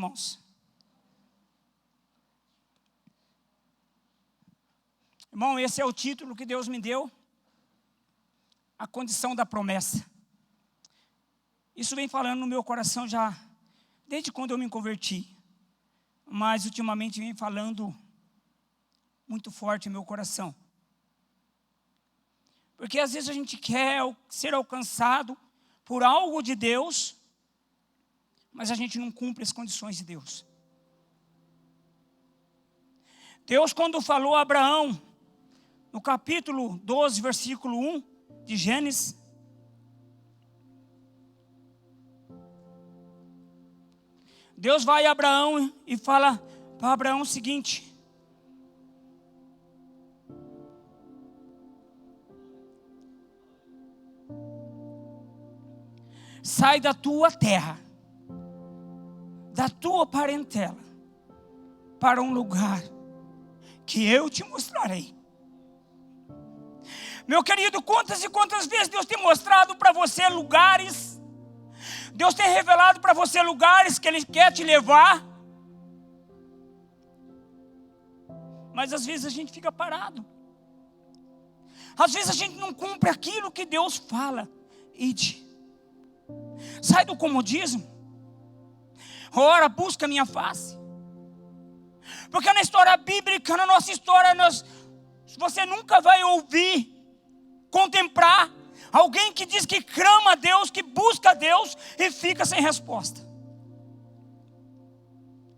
irmãos? Irmão, esse é o título que Deus me deu. A condição da promessa. Isso vem falando no meu coração já, desde quando eu me converti. Mas ultimamente vem falando muito forte no meu coração. Porque às vezes a gente quer ser alcançado por algo de Deus, mas a gente não cumpre as condições de Deus. Deus, quando falou a Abraão, no capítulo 12, versículo 1 de Gênesis, Deus vai a Abraão e fala para Abraão o seguinte: sai da tua terra, da tua parentela, para um lugar que eu te mostrarei. Meu querido, quantas e quantas vezes Deus tem mostrado para você lugares, Deus tem revelado para você lugares que Ele quer te levar, mas às vezes a gente fica parado, às vezes a gente não cumpre aquilo que Deus fala. Ide, sai do comodismo, ora, busca a minha face, porque na história bíblica, na nossa história, você nunca vai ouvir, contemplar alguém que diz que clama a Deus, que busca a Deus e fica sem resposta.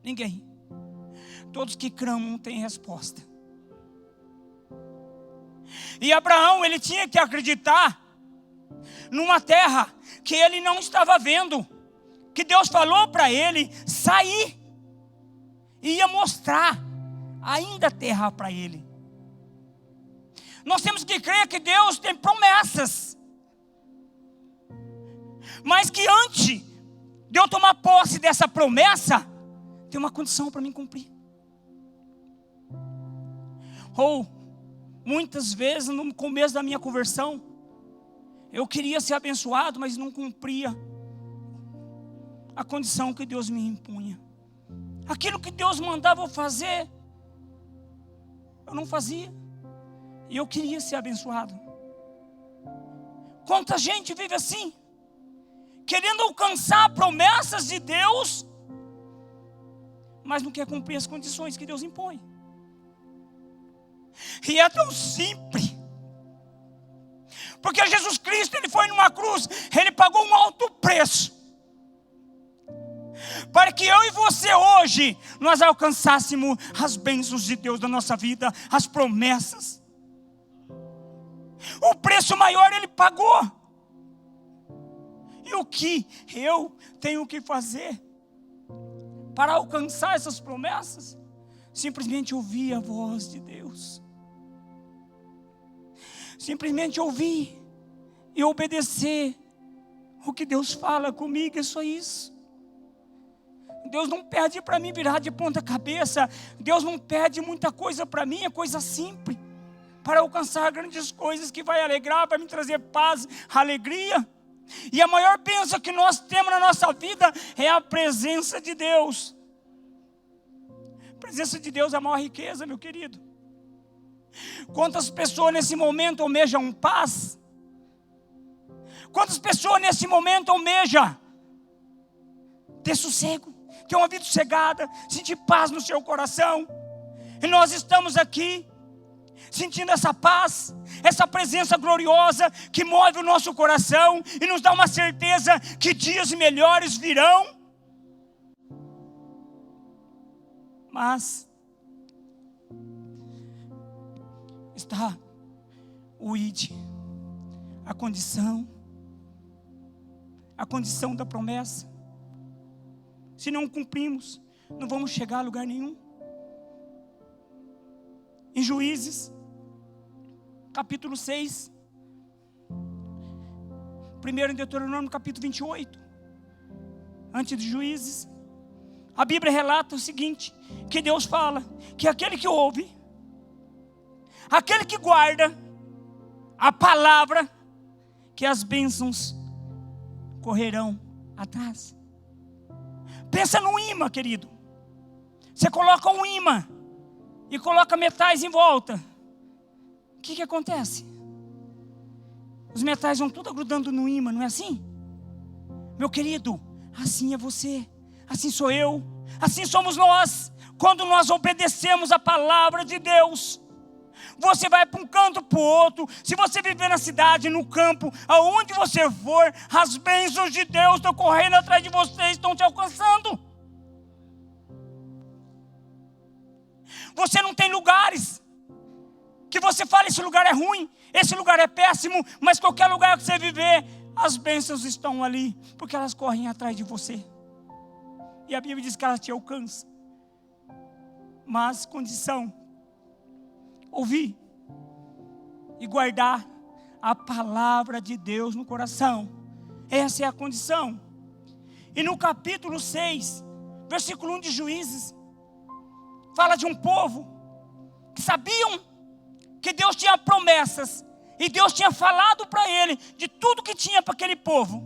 Ninguém. Todos que clamam têm resposta. E Abraão, ele tinha que acreditar numa terra que ele não estava vendo, que Deus falou para ele sair e ia mostrar ainda a terra para ele. Nós temos que crer que Deus tem promessas, mas que antes de eu tomar posse dessa promessa, tem uma condição para mim cumprir. Ou muitas vezes no começo da minha conversão, eu queria ser abençoado, mas não cumpria a condição que Deus me impunha. Aquilo que Deus mandava eu fazer, eu não fazia. E eu queria ser abençoado. Quanta gente vive assim, querendo alcançar promessas de Deus, mas não quer cumprir as condições que Deus impõe. E é tão simples, porque Jesus Cristo, Ele foi numa cruz, Ele pagou um alto preço, para que eu e você hoje, nós alcançássemos as bênçãos de Deus na nossa vida, as promessas. O preço maior Ele pagou. E o que eu tenho que fazer para alcançar essas promessas? Simplesmente ouvir a voz de Deus. Simplesmente ouvir e obedecer o que Deus fala comigo, é só isso. Deus não pede para mim virar de ponta cabeça. Deus não pede muita coisa para mim, é coisa simples, para alcançar grandes coisas que vai alegrar, vai me trazer paz, alegria. E a maior bênção que nós temos na nossa vida é a presença de Deus. A presença de Deus é a maior riqueza, meu querido. Quantas pessoas nesse momento almejam paz? Quantas pessoas nesse momento almejam ter sossego, ter uma vida sossegada, sentir paz no seu coração? E nós estamos aqui sentindo essa paz, essa presença gloriosa que move o nosso coração e nos dá uma certeza que dias melhores virão. Mas está o ide, a condição da promessa. Se não cumprimos, não vamos chegar a lugar nenhum. Em Juízes, capítulo 6, primeiro em Deuteronômio, capítulo 28, antes de Juízes, a Bíblia relata o seguinte, que Deus fala que aquele que ouve, aquele que guarda a palavra, que as bênçãos correrão atrás. Pensa no imã, querido. Você coloca um imã e coloca metais em volta. O que acontece? Os metais vão tudo grudando no imã, não é assim? Meu querido, assim é você, assim sou eu, assim somos nós. Quando nós obedecemos a palavra de Deus, você vai para um canto, para o outro. Se você viver na cidade, no campo, aonde você for, as bênçãos de Deus estão correndo atrás de você, estão te alcançando. Você não tem lugares que você fala, esse lugar é ruim, esse lugar é péssimo, mas qualquer lugar que você viver, as bênçãos estão ali, porque elas correm atrás de você. E a Bíblia diz que elas te alcançam. Mas condição, ouvir e guardar a palavra de Deus no coração. Essa é a condição. E no capítulo 6, versículo 1 de Juízes, fala de um povo que sabiam que Deus tinha promessas e Deus tinha falado para ele de tudo que tinha para aquele povo.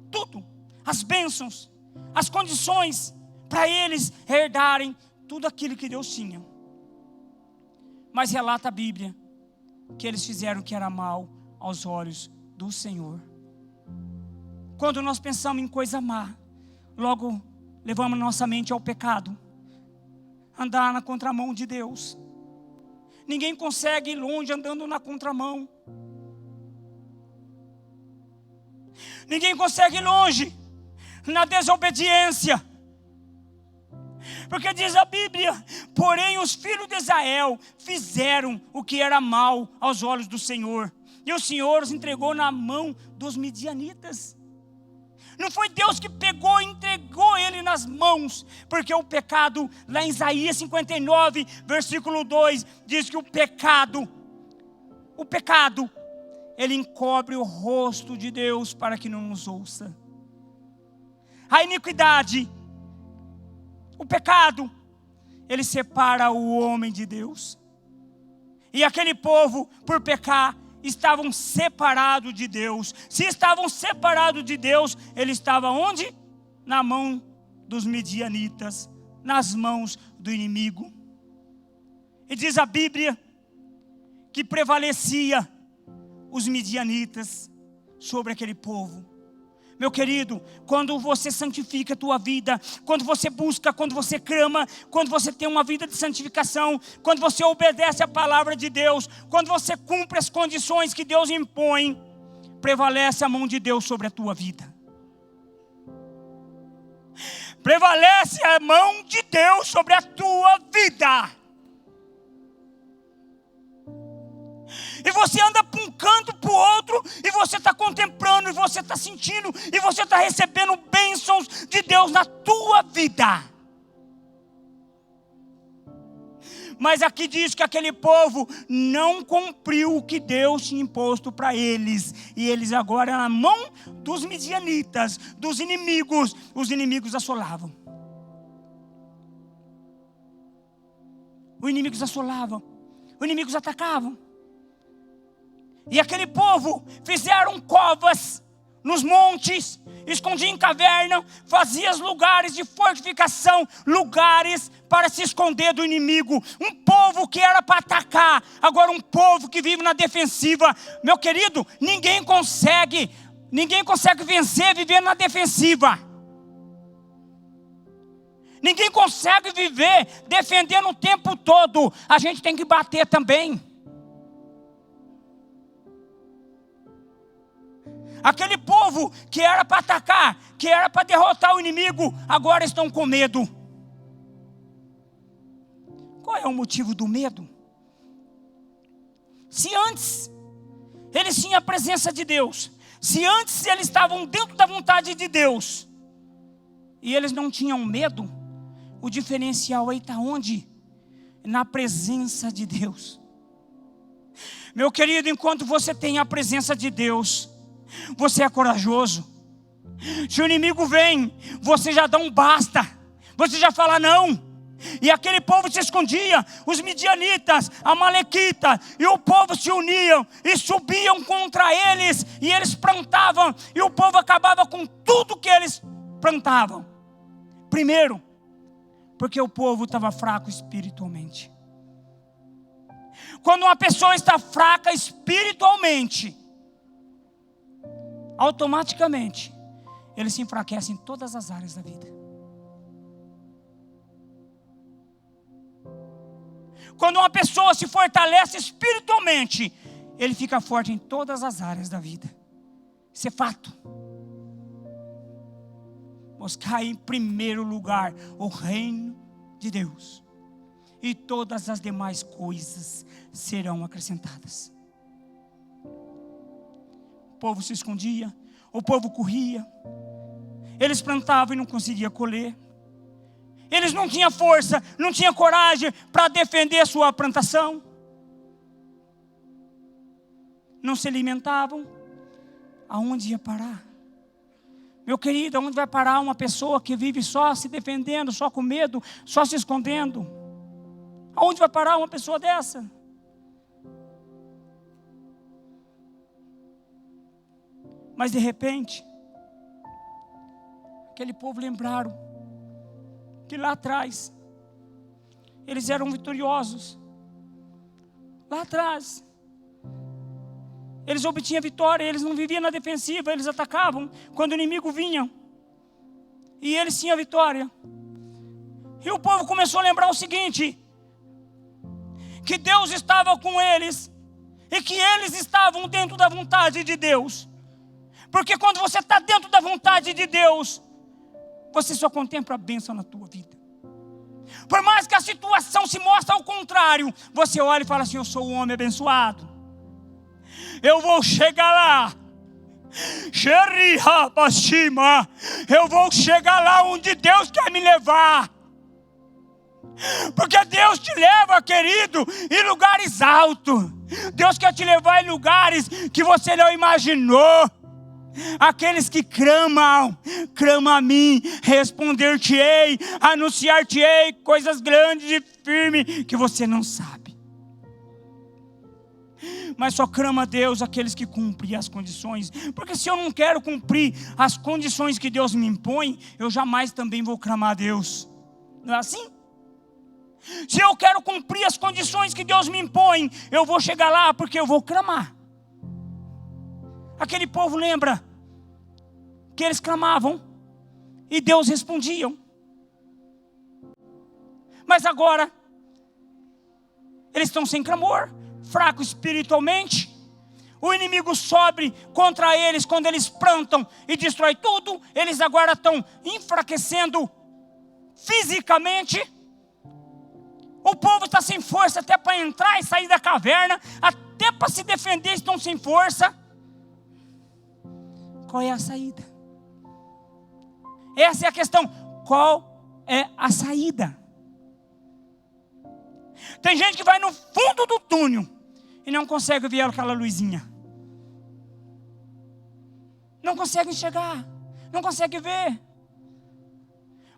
Tudo, as bênçãos, as condições para eles herdarem tudo aquilo que Deus tinha. Mas relata a Bíblia que eles fizeram o que era mal aos olhos do Senhor. Quando nós pensamos em coisa má, logo levamos nossa mente ao pecado, andar na contramão de Deus. Ninguém consegue ir longe andando na contramão. Ninguém consegue ir longe na desobediência. Porque diz a Bíblia, porém os filhos de Israel fizeram o que era mal aos olhos do Senhor. E o Senhor os entregou na mão dos midianitas. Não foi Deus que pegou e entregou ele nas mãos, porque o pecado, lá em Isaías 59, versículo 2, diz que o pecado, ele encobre o rosto de Deus para que não nos ouça. A iniquidade, o pecado, ele separa o homem de Deus. E aquele povo, por pecar, estavam separados de Deus. Se estavam separados de Deus, ele estava onde? Na mão dos midianitas, nas mãos do inimigo. E diz a Bíblia que prevalecia os midianitas sobre aquele povo. Meu querido, quando você santifica a tua vida, quando você busca, quando você clama, quando você tem uma vida de santificação, quando você obedece a palavra de Deus, quando você cumpre as condições que Deus impõe, prevalece a mão de Deus sobre a tua vida. Prevalece a mão de Deus sobre a tua vida. E você anda para um canto, para o outro, e você está contemplando, e você está sentindo, e você está recebendo bênçãos de Deus na tua vida. Mas aqui diz que aquele povo não cumpriu o que Deus tinha imposto para eles. E eles agora, na mão dos midianitas, dos inimigos, os inimigos assolavam. Os inimigos assolavam, os inimigos atacavam. E aquele povo fizeram covas nos montes, escondiam em caverna, faziam lugares de fortificação, lugares para se esconder do inimigo. Um povo que era para atacar, agora um povo que vive na defensiva. Meu querido, ninguém consegue vencer vivendo na defensiva. Ninguém consegue viver defendendo o tempo todo. A gente tem que bater também. Aquele povo que era para atacar, que era para derrotar o inimigo, agora estão com medo. Qual é o motivo do medo? Se antes eles tinham a presença de Deus, se antes eles estavam dentro da vontade de Deus, e eles não tinham medo, o diferencial aí está onde? Na presença de Deus. Meu querido, enquanto você tem a presença de Deus, você é corajoso. Se o inimigo vem, você já dá um basta, você já fala não. E aquele povo se escondia, os midianitas, amalequitas, e o povo se uniam e subiam contra eles, e eles plantavam, e o povo acabava com tudo que eles plantavam? Primeiro, porque o povo estava fraco espiritualmente. Quando uma pessoa está fraca espiritualmente, automaticamente, ele se enfraquece em todas as áreas da vida. Quando uma pessoa se fortalece espiritualmente, ele fica forte em todas as áreas da vida. Isso é fato. Buscar em primeiro lugar o reino de Deus, e todas as demais coisas serão acrescentadas. O povo se escondia, o povo corria, eles plantavam e não conseguiam colher. Eles não tinham força, não tinham coragem para defender a sua plantação. Não se alimentavam. Aonde ia parar? Meu querido, aonde vai parar uma pessoa que vive só se defendendo, só com medo, só se escondendo? Aonde vai parar uma pessoa dessa? Mas de repente, aquele povo lembraram que lá atrás eles eram vitoriosos. Lá atrás eles obtinham vitória, eles não viviam na defensiva, eles atacavam quando o inimigo vinha, e eles tinham vitória. E o povo começou a lembrar o seguinte: que Deus estava com eles, e que eles estavam dentro da vontade de Deus. Porque quando você está dentro da vontade de Deus, você só contempla a bênção na tua vida. Por mais que a situação se mostre ao contrário, você olha e fala assim: eu sou um homem abençoado, eu vou chegar lá. Eu vou chegar lá onde Deus quer me levar. Porque Deus te leva, querido, em lugares altos. Deus quer te levar em lugares que você não imaginou. Aqueles que clamam, clama a mim, responder-te-ei, anunciar-te-ei coisas grandes e firmes que você não sabe. Mas só clama a Deus aqueles que cumprem as condições. Porque se eu não quero cumprir as condições que Deus me impõe, eu jamais também vou clamar a Deus. Não é assim? Se eu quero cumprir as condições que Deus me impõe, eu vou chegar lá porque eu vou clamar. Aquele povo lembra que eles clamavam e Deus respondia. Mas agora eles estão sem clamor, fracos espiritualmente. O inimigo sobe contra eles quando eles plantam e destrói tudo. Eles agora estão enfraquecendo fisicamente. O povo está sem força até para entrar e sair da caverna, até para se defender estão sem força. Qual é a saída? Essa é a questão. Qual é a saída? Tem gente que vai no fundo do túnel e não consegue ver aquela luzinha. Não consegue enxergar, não consegue ver.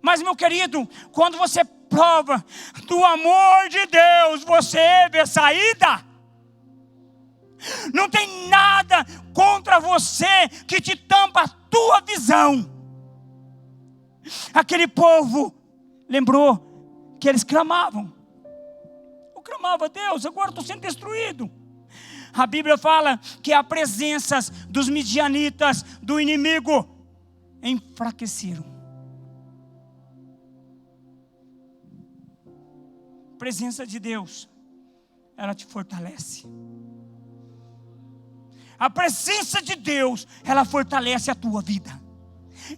Mas, meu querido, quando você prova do amor de Deus, você vê saída. Não tem nada contra você que te tampa a tua visão. Aquele povo lembrou que eles clamavam. Eu clamava a Deus, agora estou sendo destruído. A Bíblia fala que a presença dos midianitas, do inimigo, enfraqueceram. A presença de Deus, ela te fortalece. A presença de Deus, ela fortalece a tua vida.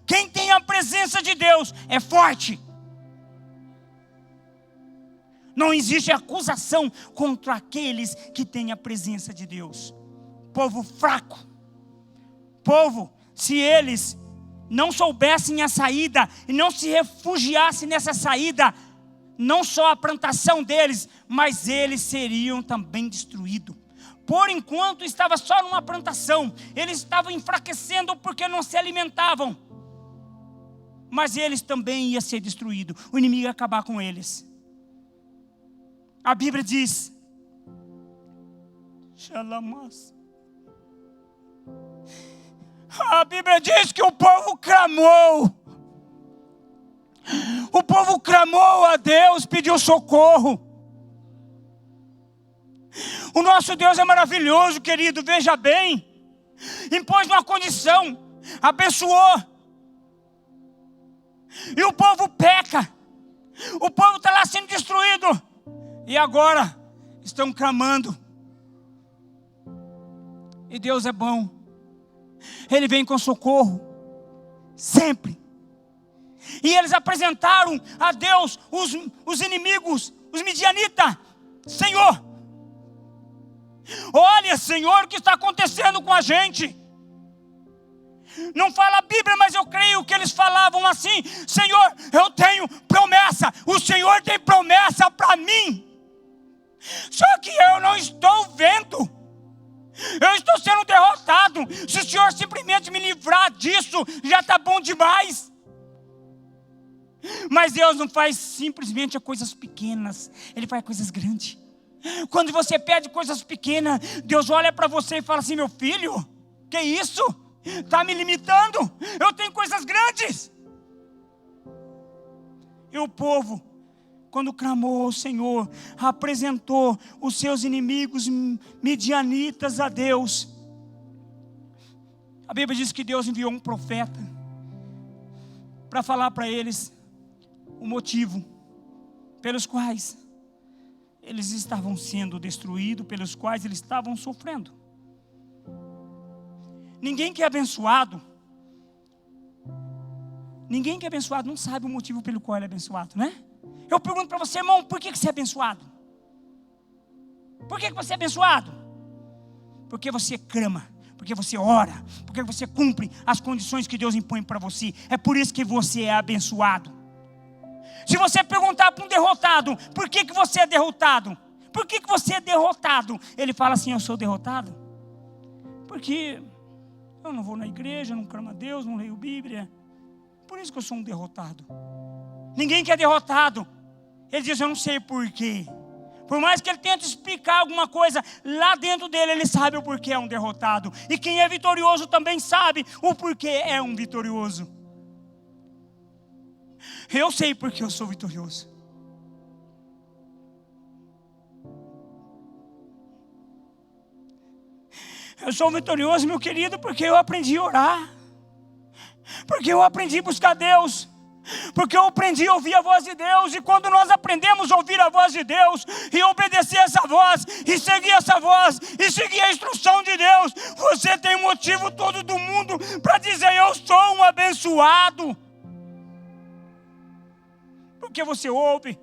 Quem tem a presença de Deus é forte. Não existe acusação contra aqueles que têm a presença de Deus. Povo fraco. Povo, se eles não soubessem a saída e não se refugiassem nessa saída, não só a plantação deles, mas eles seriam também destruídos. Por enquanto estava só numa plantação, eles estavam enfraquecendo porque não se alimentavam. Mas eles também iam ser destruídos, o inimigo ia acabar com eles. A Bíblia diz, a Bíblia diz que o povo clamou. O povo clamou a Deus, pediu socorro. O nosso Deus é maravilhoso, querido, veja bem. Impôs uma condição, abençoou. E o povo peca. O povo está lá sendo destruído. E agora estão clamando. E Deus é bom. Ele vem com socorro. Sempre. E eles apresentaram a Deus os inimigos, os midianitas. Senhor, olha, Senhor, o que está acontecendo com a gente? Não fala a Bíblia, mas eu creio que eles falavam assim: Senhor, eu tenho promessa, o Senhor tem promessa para mim. Só que eu não estou vendo. Eu estou sendo derrotado. Se o Senhor simplesmente me livrar disso, já está bom demais. Mas Deus não faz simplesmente coisas pequenas, Ele faz coisas grandes. Quando você pede coisas pequenas, Deus olha para você e fala assim: meu filho, que isso? Está me limitando? Eu tenho coisas grandes. E o povo, quando clamou ao Senhor, apresentou os seus inimigos midianitas a Deus. A Bíblia diz que Deus enviou um profeta para falar para eles o motivo pelos quais eles estavam sendo destruídos, pelos quais eles estavam sofrendo. Ninguém que é abençoado não sabe o motivo pelo qual ele é abençoado, né? Eu pergunto para você, irmão, por que você é abençoado? Por que você é abençoado? Porque você clama, porque você ora, porque você cumpre as condições que Deus impõe para você. É por isso que você é abençoado. Se você perguntar para um derrotado, por que você é derrotado? Por que você é derrotado? Ele fala assim: eu sou derrotado porque eu não vou na igreja, não clamo a Deus, não leio Bíblia. Por isso que eu sou um derrotado. Ninguém que é derrotado, ele diz: eu não sei por quê. Por mais que ele tente explicar alguma coisa, lá dentro dele ele sabe o porquê é um derrotado. E quem é vitorioso também sabe o porquê é um vitorioso. Eu sei porque eu sou vitorioso. Eu sou vitorioso, meu querido, porque eu aprendi a orar. Porque eu aprendi a buscar Deus. Porque eu aprendi a ouvir a voz de Deus. E quando nós aprendemos a ouvir a voz de Deus, e obedecer essa voz, e seguir essa voz, e seguir a instrução de Deus, você tem motivo todo do mundo para dizer: eu sou um abençoado. Porque você ouve.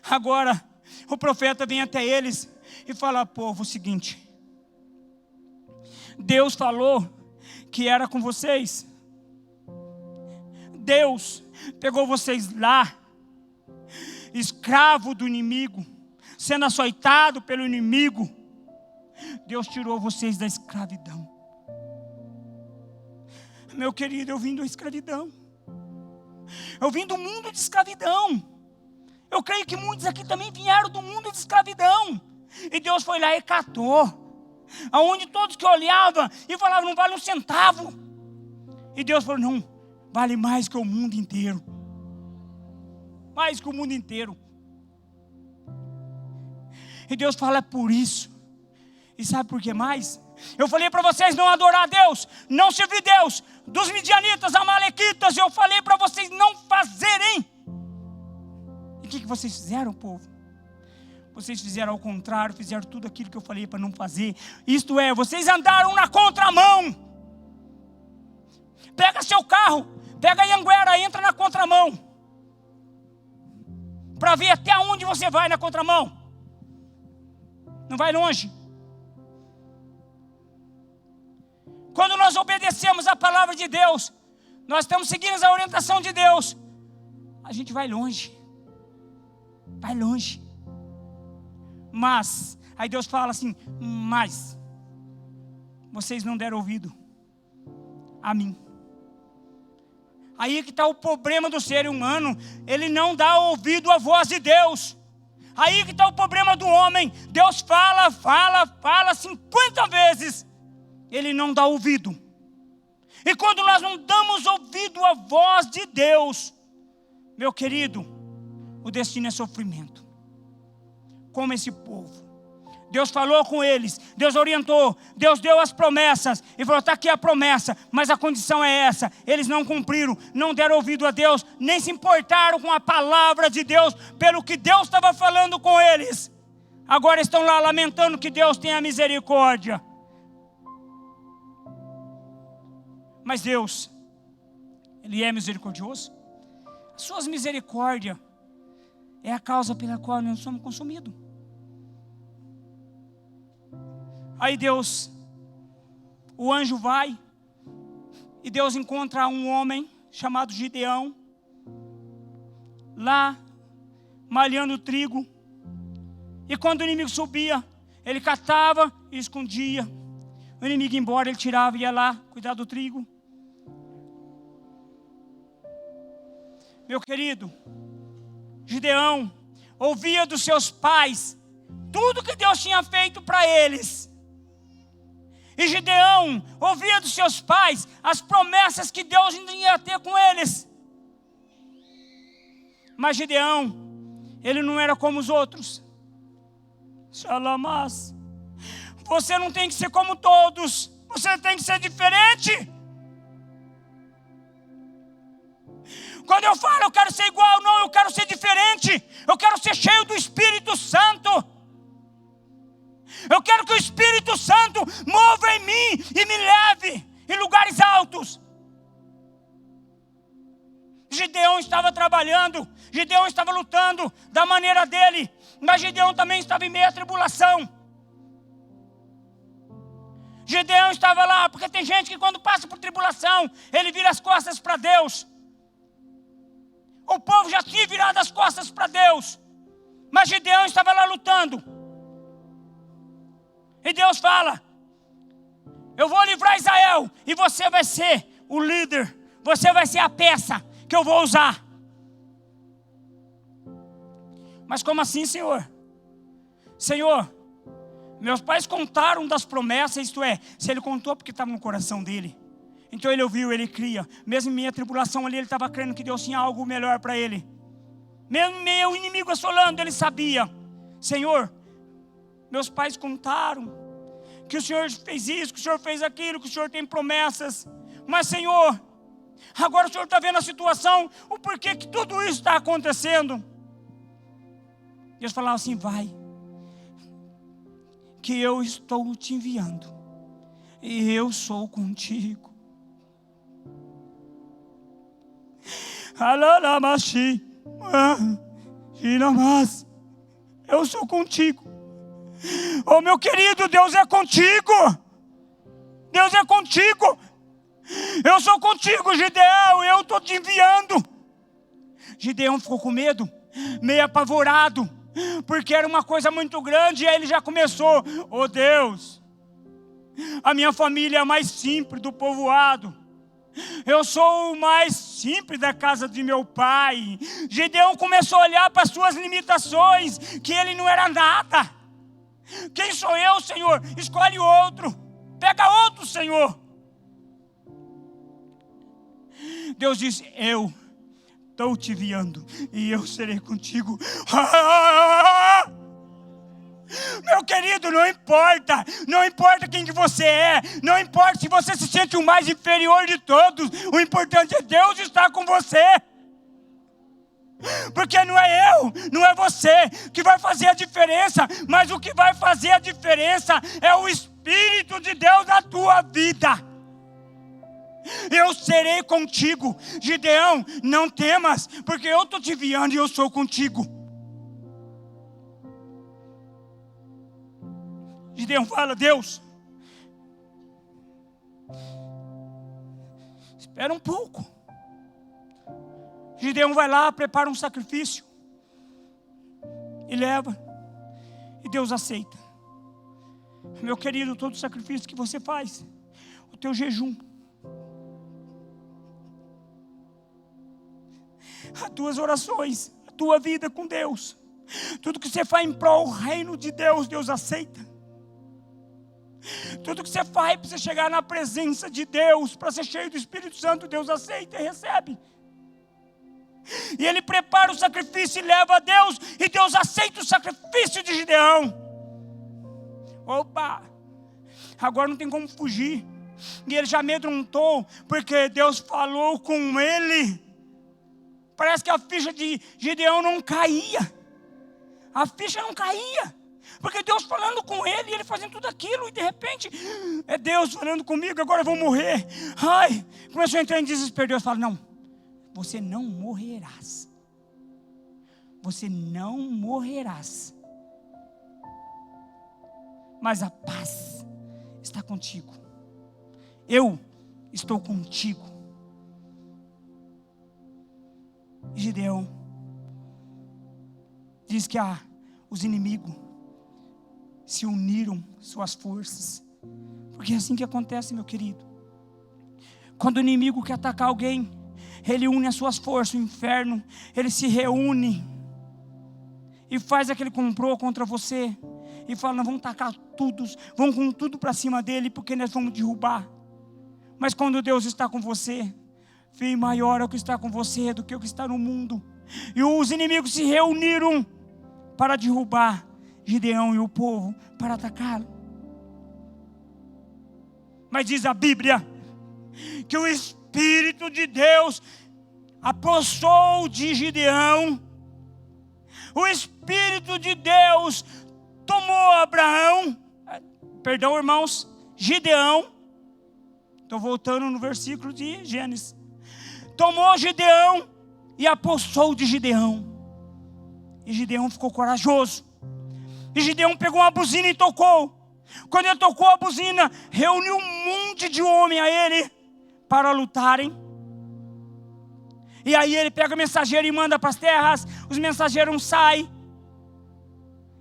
Agora o profeta vem até eles e fala: povo, o seguinte, Deus falou que era com vocês. Deus pegou vocês lá, escravo do inimigo, sendo açoitado pelo inimigo. Deus tirou vocês da escravidão. Meu querido, eu vim da escravidão. Eu vim do mundo de escravidão. Eu creio que muitos aqui também vieram do mundo de escravidão. E Deus foi lá e catou. Aonde todos que olhavam e falavam: não vale um centavo. E Deus falou: não, vale mais que o mundo inteiro. Mais que o mundo inteiro. E Deus fala: é por isso. E sabe por que mais? Eu falei para vocês não adorar a Deus, não servir Deus. Dos midianitas, amalequitas, eu falei para vocês não fazerem. E o que vocês fizeram, povo? Vocês fizeram ao contrário, fizeram tudo aquilo que eu falei para não fazer. Isto é, vocês andaram na contramão. Pega seu carro, pega a Anguera, entra na contramão, para ver até onde você vai na contramão. Não vai longe. Quando nós obedecemos a palavra de Deus, nós estamos seguindo a orientação de Deus, a gente vai longe. Vai longe. Mas, aí Deus fala assim: mas vocês não deram ouvido a mim. Aí que está o problema do ser humano. Ele não dá ouvido à voz de Deus. Aí que está o problema do homem. Deus fala 50 vezes. Ele não dá ouvido. E quando nós não damos ouvido à voz de Deus, meu querido, o destino é sofrimento. Como esse povo. Deus falou com eles, Deus orientou, Deus deu as promessas e falou: está aqui a promessa, mas a condição é essa. Eles não cumpriram, não deram ouvido a Deus, nem se importaram com a palavra de Deus, pelo que Deus estava falando com eles. Agora estão lá lamentando que Deus tenha misericórdia. Mas Deus, Ele é misericordioso. As suas misericórdias é a causa pela qual nós somos consumidos. Aí Deus, o anjo vai, e Deus encontra um homem chamado Gideão, lá, malhando trigo. E quando o inimigo subia, ele catava e escondia. O inimigo ia embora, ele tirava e ia lá, cuidar do trigo. Meu querido, Gideão ouvia dos seus pais tudo que Deus tinha feito para eles. E Gideão ouvia dos seus pais as promessas que Deus ia ter com eles. Mas Gideão, ele não era como os outros. Xalamás, você não tem que ser como todos, você tem que ser diferente. Quando eu falo eu quero ser igual, não, eu quero ser diferente. Eu quero ser cheio do Espírito Santo. Eu quero que o Espírito Santo mova em mim e me leve em lugares altos. Gideão estava trabalhando, Gideão estava lutando da maneira dele, mas Gideão também estava em meio à tribulação. Gideão estava lá, porque tem gente que quando passa por tribulação, ele vira as costas para Deus. O povo já tinha virado as costas para Deus, mas Gideão estava lá lutando. E Deus fala: eu vou livrar Israel, e você vai ser o líder, você vai ser a peça que eu vou usar. Mas como assim, Senhor? Senhor, meus pais contaram das promessas, isto é, se ele contou porque estava no coração dele. Então ele ouviu, ele cria. Mesmo em minha tribulação ali, ele estava crendo que Deus tinha algo melhor para ele. Mesmo meu inimigo assolando, ele sabia: Senhor, meus pais contaram que o Senhor fez isso, que o Senhor fez aquilo, que o Senhor tem promessas. Mas Senhor, agora o Senhor está vendo a situação, o porquê que tudo isso está acontecendo. Deus falava assim: vai, que eu estou te enviando, e eu sou contigo. Eu sou contigo. Oh meu querido, Deus é contigo. Deus é contigo. Eu sou contigo, Gideão, eu estou te enviando. Gideão ficou com medo, meio apavorado, porque era uma coisa muito grande. E aí ele já começou: oh Deus, a minha família é a mais simples do povoado, eu sou o mais simples da casa de meu pai. Gideão começou a olhar para as suas limitações, que ele não era nada. Quem sou eu, Senhor? Escolhe outro, pega outro, Senhor. Deus disse: eu estou te enviando e eu serei contigo. Meu querido, não importa quem que você é, não importa se você se sente o mais inferior de todos, o importante é Deus estar com você. Porque não é eu, não é você que vai fazer a diferença, mas o que vai fazer a diferença é o Espírito de Deus na tua vida. Eu serei contigo. Gideão, não temas, porque eu estou te enviando e eu sou contigo. Gideão fala: Deus, espera um pouco. Gideão vai lá, prepara um sacrifício e leva, e Deus aceita. Meu querido, todo sacrifício que você faz, o teu jejum, as tuas orações, a tua vida com Deus, tudo que você faz em prol do reino de Deus, Deus aceita. Tudo que você faz para você chegar na presença de Deus, para ser cheio do Espírito Santo, Deus aceita e recebe. E ele prepara o sacrifício e leva a Deus, e Deus aceita o sacrifício de Gideão. Opa! Agora não tem como fugir. E ele já amedrontou, porque Deus falou com ele. Parece que a ficha de Gideão não caía. A ficha não caía. Porque Deus falando com ele, e ele fazendo tudo aquilo, e de repente, é Deus falando comigo, agora eu vou morrer. Ai, começou a entrar em desespero. Deus fala, não, você não morrerás. Você não morrerás. Mas a paz está contigo. Eu estou contigo. E Gideão diz que os inimigos se uniram suas forças. Porque é assim que acontece, meu querido. Quando o inimigo quer atacar alguém, ele une as suas forças, o inferno, ele se reúne e faz aquele complô contra você. E fala, nós vamos tacar tudo, vamos com tudo para cima dele, porque nós vamos derrubar. Mas quando Deus está com você, filho, maior é o que está com você do que o que está no mundo. E os inimigos se reuniram para derrubar Gideão e o povo, para atacá-lo. Mas diz a Bíblia que o Espírito de Deus apossou de Gideão. O Espírito de Deus tomou Gideão. Estou voltando no versículo de Gênesis. Tomou Gideão e apossou de Gideão. E Gideão ficou corajoso. E Gideão pegou uma buzina e tocou. Quando ele tocou a buzina, reuniu um monte de homem a ele para lutarem. E aí ele pega o mensageiro e manda para as terras. Os mensageiros saem.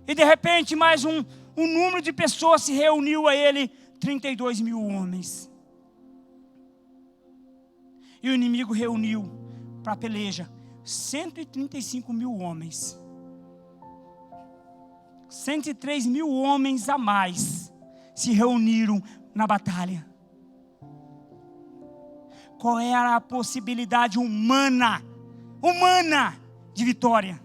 E de repente mais um número de pessoas se reuniu a ele. 32 mil homens. E o inimigo reuniu para a peleja 135 mil homens. 103 mil homens a mais se reuniram na batalha. Qual era a possibilidade humana de vitória?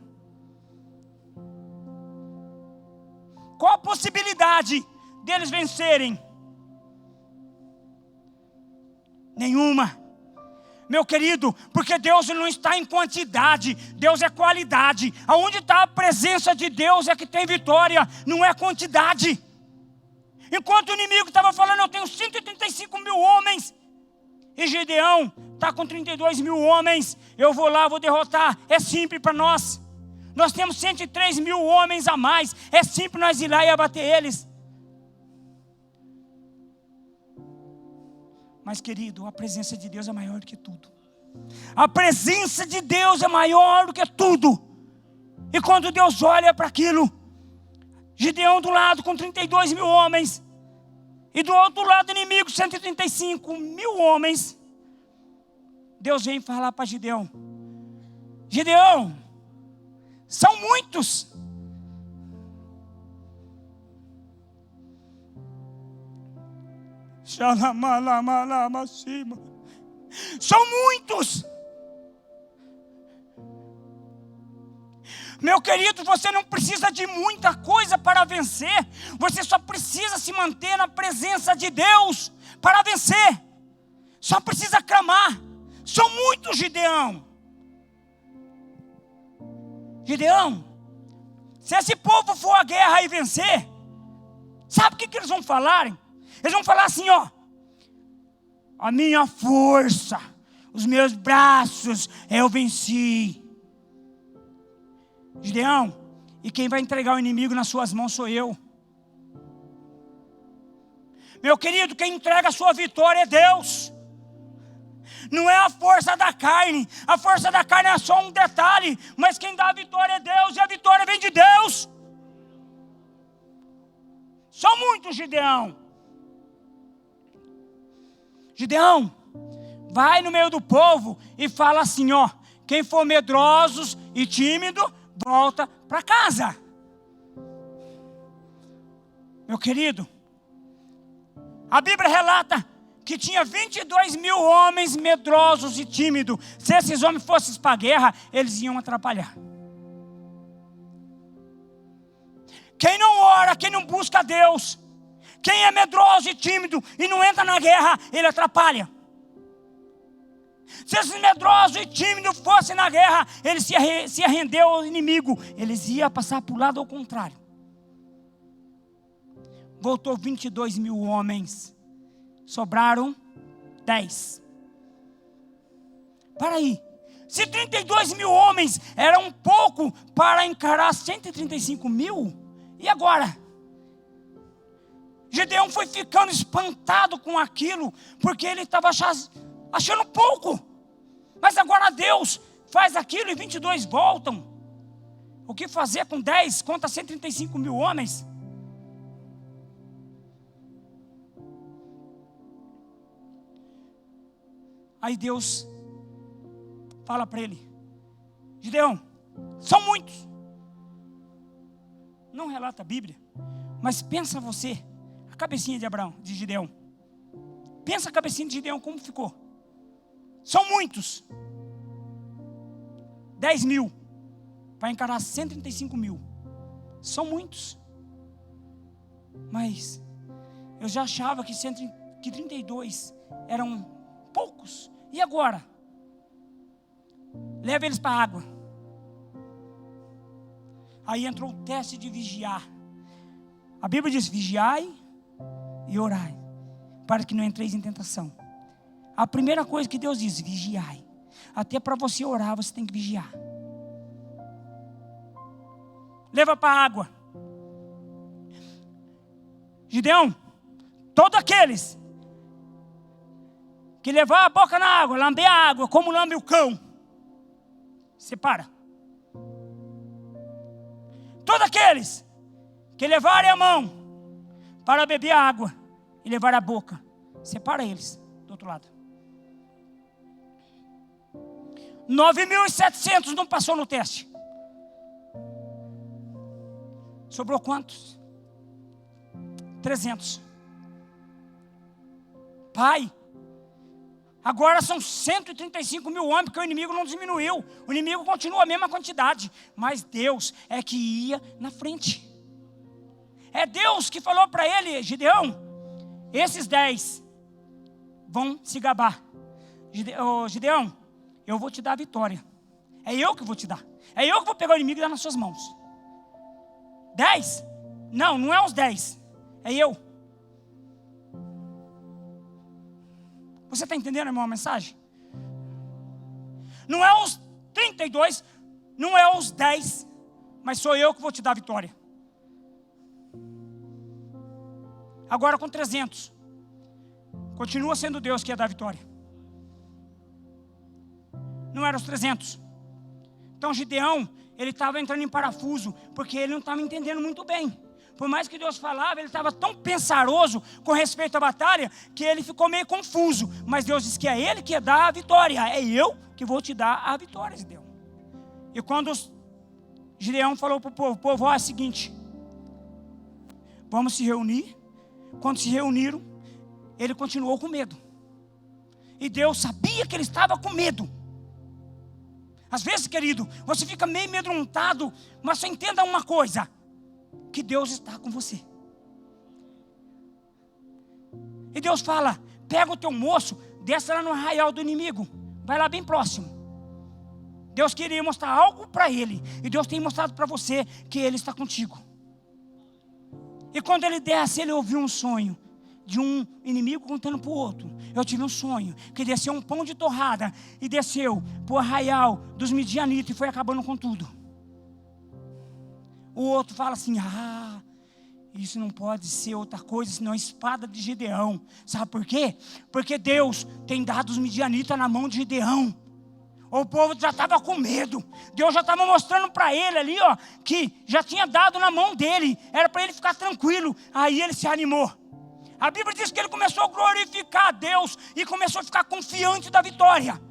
Qual a possibilidade deles vencerem? Nenhuma. Meu querido, porque Deus não está em quantidade, Deus é qualidade. Aonde está a presença de Deus é que tem vitória, não é quantidade. Enquanto o inimigo estava falando, eu tenho 135 mil homens, e Gideão está com 32 mil homens, eu vou lá, vou derrotar. É simples para nós. Nós temos 103 mil homens a mais, é simples nós ir lá e abater eles. Mas querido, a presença de Deus é maior do que tudo. A presença de Deus é maior do que tudo. E quando Deus olha para aquilo, Gideão do lado com 32 mil homens, e do outro lado inimigo 135 mil homens, Deus vem falar para Gideão: Gideão, são muitos. São muitos. Meu querido, você não precisa de muita coisa para vencer. Você só precisa se manter na presença de Deus para vencer. Só precisa clamar. São muitos, Gideão. Gideão, se esse povo for à guerra e vencer, sabe o que eles vão falar? Eles vão falar assim, ó: a minha força, os meus braços, eu venci. Gideão, e quem vai entregar o inimigo nas suas mãos sou eu. Meu querido, quem entrega a sua vitória é Deus. Não é a força da carne. A força da carne é só um detalhe, mas quem dá a vitória é Deus, e a vitória vem de Deus. São muitos, Gideão. Gideão, vai no meio do povo e fala assim, ó: quem for medrosos e tímido, volta para casa. Meu querido, A Bíblia relata que tinha 22 mil homens medrosos e tímidos. Se esses homens fossem para a guerra, eles iam atrapalhar. Quem não ora, quem não busca a Deus, quem é medroso e tímido e não entra na guerra, ele atrapalha. Se esses medrosos e tímidos fossem na guerra, eles se ia render ao inimigo. Eles iam passar para o lado ao contrário. Voltou 22 mil homens. Sobraram 10. Para aí. Se 32 mil homens era um pouco para encarar 135 mil, e agora? Gideão foi ficando espantado com aquilo, porque ele estava achando pouco. Mas agora Deus faz aquilo e 22 voltam. O que fazer com 10 contra 135 mil homens? Aí Deus fala para ele: Gideão, são muitos. Não relata a Bíblia, mas pensa você, a cabecinha de Gideão. Pensa a cabecinha de Gideão como ficou. São muitos. 10 mil para encarar 135 mil. São muitos. Mas eu já achava que 32 eram poucos. E agora? Leva eles para a água. Aí entrou o teste de vigiar. A Bíblia diz: vigiai e orai, para que não entreis em tentação. A primeira coisa que Deus diz: vigiai. Até para você orar, você tem que vigiar. Leva para a água. Gideão, todos aqueles que levar a boca na água, lamber a água, como lambe o cão, separa. Todos aqueles que levarem a mão para beber a água e levar a boca, separa eles do outro lado. 9.700 não passou no teste. Sobrou quantos? 300. Pai, agora são 135 mil homens, porque o inimigo não diminuiu. O inimigo continua a mesma quantidade. Mas Deus é que ia na frente. É Deus que falou para ele: Gideão, esses 10 vão se gabar. Gideão, eu vou te dar a vitória. É eu que vou te dar. É eu que vou pegar o inimigo e dar nas suas mãos. 10? Não, não é os 10. É eu. Você está entendendo, irmão, a mensagem? Não é os 32, não é os 10, mas sou eu que vou te dar a vitória. Agora com 300, continua sendo Deus que ia dar a vitória. Não eram os 300. Então Gideão, ele estava entrando em parafuso, porque ele não estava entendendo muito bem. Por mais que Deus falava, ele estava tão pensaroso com respeito à batalha, que ele ficou meio confuso. Mas Deus disse que é ele que ia dar a vitória. É eu que vou te dar a vitória, Gideão. E quando Gideão falou para o povo, é o seguinte: vamos se reunir. Quando se reuniram, ele continuou com medo. E Deus sabia que ele estava com medo. Às vezes, querido, você fica meio amedrontado, mas só entenda uma coisa: que Deus está com você. E Deus fala: pega o teu moço, desce lá no arraial do inimigo, vai lá bem próximo. Deus queria mostrar algo para ele, e Deus tem mostrado para você que Ele está contigo. E quando ele desce, ele ouviu um sonho de um inimigo contando para o outro: eu tive um sonho que desceu um pão de torrada e desceu para o arraial dos midianitas e foi acabando com tudo. O outro fala assim: isso não pode ser outra coisa senão a espada de Gideão. Sabe por quê? Porque Deus tem dado os midianitas na mão de Gideão. O povo já estava com medo. Deus já estava mostrando para ele ali, que já tinha dado na mão dele. Era para ele ficar tranquilo. Aí ele se animou. A Bíblia diz que ele começou a glorificar a Deus e começou a ficar confiante da vitória.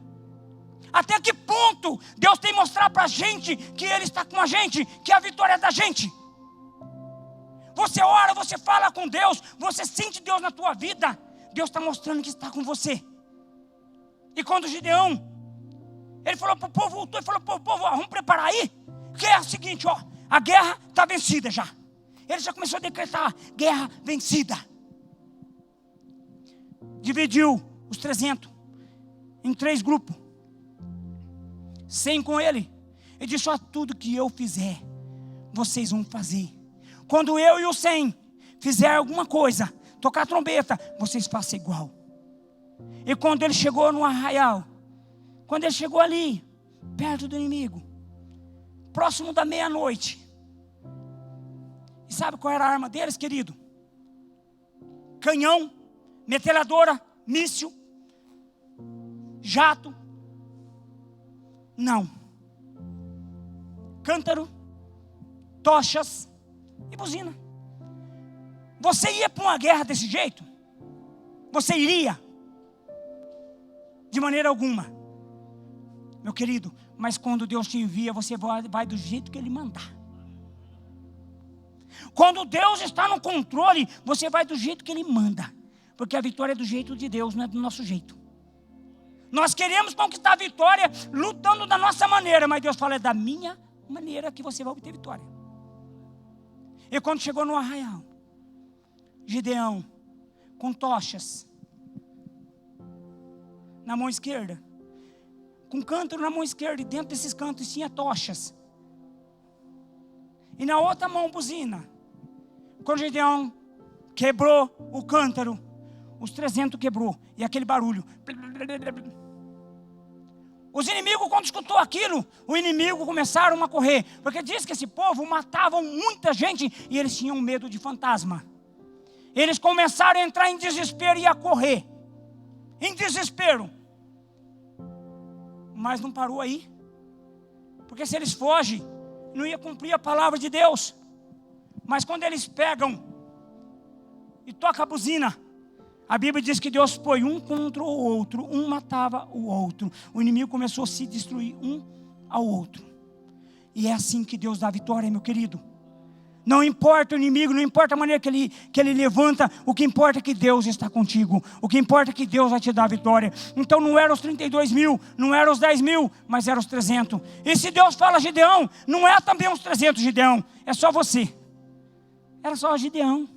Até que ponto Deus tem mostrado para a gente que Ele está com a gente, que a vitória é da gente? você ora, você fala com Deus, você sente Deus na tua vida, Deus está mostrando que está com você. E quando Gideão, ele falou para o povo, voltou e falou para o povo, vamos preparar aí, que é o seguinte, ó, a guerra está vencida já. Ele já começou a decretar, guerra vencida. Dividiu os 300 em 3 grupos, 100 com ele. Ele disse, ó, tudo que eu fizer, vocês vão fazer. Quando eu e os 100 fizer alguma coisa, tocar a trombeta, vocês façam igual. E quando ele chegou no arraial, quando ele chegou ali, perto do inimigo, próximo da meia-noite, e sabe qual era a arma deles, querido? Canhão, metralhadora, míssil, jato. Não. Cântaro, tochas e buzina. Você ia para uma guerra desse jeito? Você iria? De maneira alguma. Meu querido, mas quando Deus te envia, você vai do jeito que Ele mandar. Quando Deus está no controle, você vai do jeito que Ele manda. Porque a vitória é do jeito de Deus, não é do nosso jeito. Nós queremos conquistar a vitória lutando da nossa maneira, mas Deus fala, é da minha maneira que você vai obter vitória. E quando chegou no arraial, Gideão, com tochas na mão esquerda, com cântaro na mão esquerda, e dentro desses cantos tinha tochas, e na outra mão buzina. Quando Gideão quebrou o cântaro, os 300 quebrou, e aquele barulho. Os inimigos, quando escutou aquilo, o inimigo começaram a correr, porque diz que esse povo matava muita gente, e eles tinham medo de fantasma. Eles começaram a entrar em desespero e a correr, em desespero. Mas não parou aí, porque se eles fogem, não ia cumprir a palavra de Deus. Mas quando eles pegam e tocam a buzina, a Bíblia diz que Deus põe um contra o outro, um matava o outro. O inimigo começou a se destruir um ao outro. E é assim que Deus dá vitória, meu querido. Não importa o inimigo, não importa a maneira que ele levanta, o que importa é que Deus está contigo. O que importa é que Deus vai te dar a vitória. Então não eram os 32 mil, não eram os 10 mil, mas eram os 300. E se Deus fala Gideão, não é também os 300 Gideão, é só você. Era só Gideão.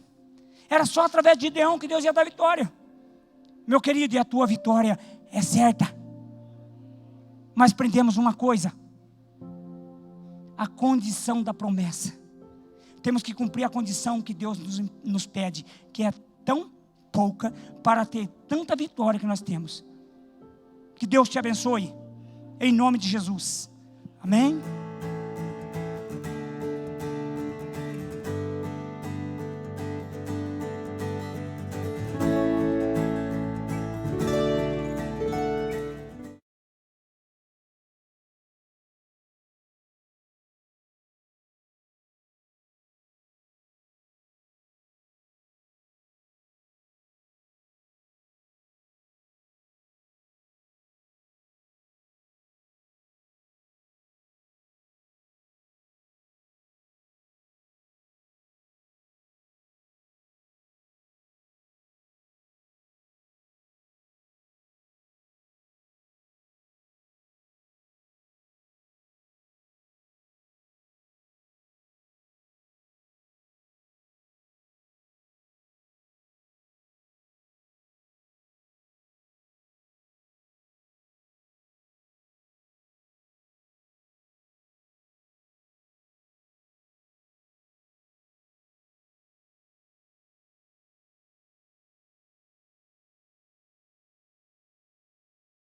Era só através de Gideão que Deus ia dar vitória. Meu querido, e a tua vitória é certa. Mas aprendemos uma coisa: a condição da promessa. Temos que cumprir a condição que Deus nos pede, que é tão pouca para ter tanta vitória que nós temos. Que Deus te abençoe, em nome de Jesus. Amém?